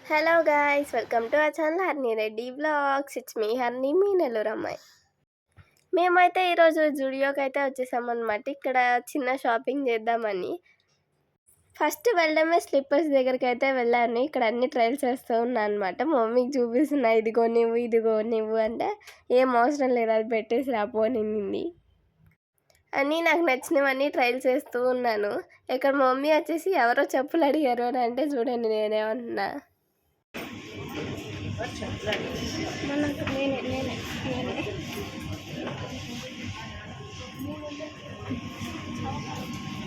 Hello guys, welcome to our channel Harni Reddy vlogs. It's me Harni, మీ నెల్లూరు అమ్మాయి. మేమైతే ఈరోజు జూడియోకి అయితే వచ్చేసామన్నమాట. ఇక్కడ చిన్న షాపింగ్ చేద్దామని. ఫస్ట్ వెళ్ళడమే స్లిప్పర్స్ దగ్గరికి అయితే వెళ్ళాను. ఇక్కడ అన్ని ట్రయల్స్ వేస్తూ ఉన్నా అనమాట. మా మమ్మీకి చూపిస్తున్నా, ఇదిగో నువ్వు అంటే ఏం అవసరం లేదు, అది పెట్టేసి రాపోనింది అని నాకు నచ్చినవన్నీ ట్రయల్స్ వేస్తూ ఉన్నాను. ఇక్కడ మా మమ్మీ వచ్చేసి ఎవరో చెప్పులు అడిగారు అని అంటే చూడండి నేనేమన్నా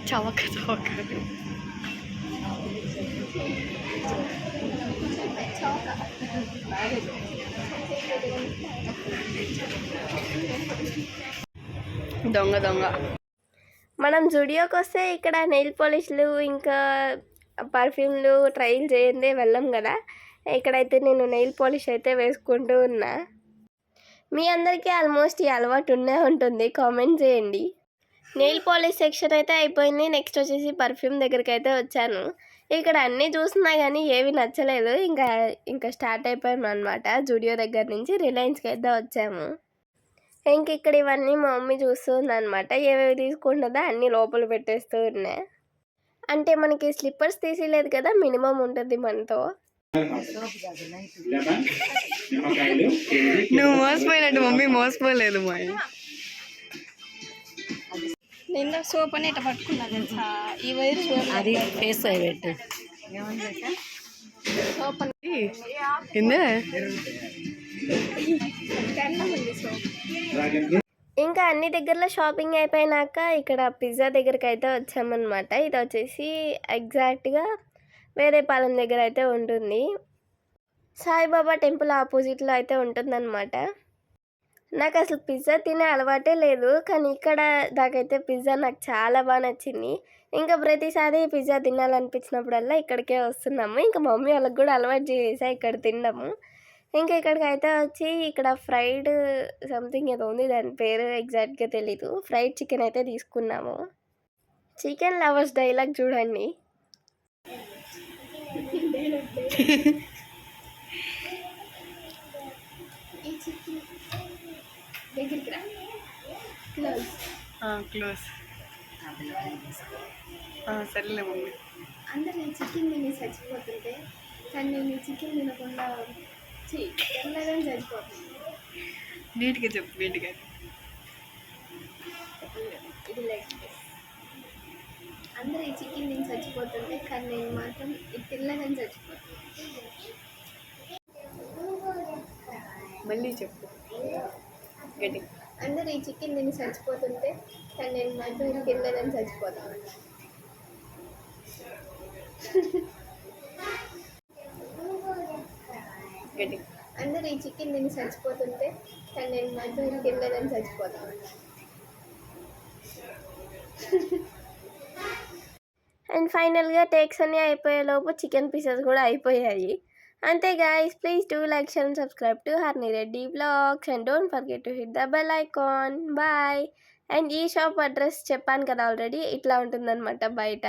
చవక దొంగ మనం జుడియోకి వస్తే ఇక్కడ నెయిల్ పాలిష్లు ఇంకా పర్ఫ్యూమ్లు ట్రయల్ చేయందే వెళ్ళాం కదా. ఇక్కడైతే నేను నెయిల్ పాలిష్ అయితే వేసుకుంటూ ఉన్నా. మీ అందరికీ ఆల్మోస్ట్ ఈ అలవాటు ఉంటుంది, కామెంట్ చేయండి. నెయిల్ పాలిష్ సెక్షన్ అయితే అయిపోయింది. నెక్స్ట్ వచ్చేసి పర్ఫ్యూమ్ దగ్గరికి అయితే వచ్చాను. ఇక్కడ అన్నీ చూస్తున్నా కానీ ఏవి నచ్చలేదు. ఇంకా స్టార్ట్ అయిపోయాము అనమాట. జూడియో దగ్గర నుంచి రిలయన్స్కి అయితే వచ్చాము. ఇంక ఇక్కడ ఇవన్నీ మా మమ్మీ చూస్తుంది అనమాట. ఏవేవి తీసుకుంటుందో అన్నీ లోపల పెట్టేస్తూ ఉన్నాయి. అంటే మనకి స్లిప్పర్స్ తీసేయలేదు కదా, మినిమం ఉంటుంది మనతో. నువ్వు మోసపోయినట్టు మమ్మీ మోసపోలేదు. మా నేను సోప్ అని ఇట్లా పట్టుకున్నా తెలుసా, ఈ వైర్ సోప్ అది ఫేస్ అయి పెట్టు. సోప్ ఇంకా అన్ని దగ్గరలో షాపింగ్ అయిపోయినాక ఇక్కడ పిజ్జా దగ్గరికి అయితే వచ్చామన్నమాట. ఇది వచ్చేసి ఎగ్జాక్ట్గా వేరేపాలెం దగ్గర అయితే ఉంటుంది. సాయిబాబా టెంపుల్ ఆపోజిట్లో అయితే ఉంటుందన్నమాట. నాకు అసలు పిజ్జా తినే అలవాటే లేదు, కానీ ఇక్కడ నాకైతే పిజ్జా నాకు చాలా బాగా నచ్చింది. ఇంకా ప్రతిసారి పిజ్జా తినాలనిపించినప్పుడల్లా ఇక్కడికే వస్తున్నాము. ఇంకా మమ్మీ వాళ్ళకి కూడా అలవాటు చేసా ఇక్కడ తినడము. ఇంకా ఇక్కడికి అయితే వచ్చి ఇక్కడ ఫ్రైడ్ సంథింగ్ ఏదో ఉంది, దాని పేరు ఎగ్జాక్ట్గా తెలీదు. ఫ్రైడ్ చికెన్ అయితే తీసుకున్నాము. చికెన్ లవర్స్ డైలాగ్ చూడండి. క్లోజ్ సరేలే మమ్మీ. అందరు ఈ చికెన్ తిని చచ్చిపోతుంటే కానీ నేను ఈ చికెన్ తినకుండా తెల్లగానే చచ్చిపోతుంది. నీట్గా చెప్పు, నీట్గా. ఇది లైక్ అందరు ఈ చికెన్ తిని చచ్చిపోతుంటే కానీ నేను మాత్రం ఈ తెల్లగానే చచ్చిపోతుంది. మళ్ళీ చెప్పు గట్టి. అందరు ఈ చికెన్ తిని చచ్చిపోతుంటే కానీ నేను మాత్రం ఈ తెల్లగానే చచ్చిపోతాను. అందరు ఈ చికెన్ తిని చచ్చిపోతుంటే కానీ నేను మాత్రం తినలేదని చచ్చిపోతాను. అండ్ ఫైనల్గా టేక్స్ అన్నీ అయిపోయేలోపు చికెన్ పీసెస్ కూడా అయిపోయాయి. అంతే guys, please do like, share and subscribe to Harni Reddy Vlogs and don't forget to hit the bell icon. Bye. And ఈ షాప్ అడ్రస్ చెప్పాను కదా ఆల్రెడీ, ఇట్లా ఉంటుందన్నమాట బయట.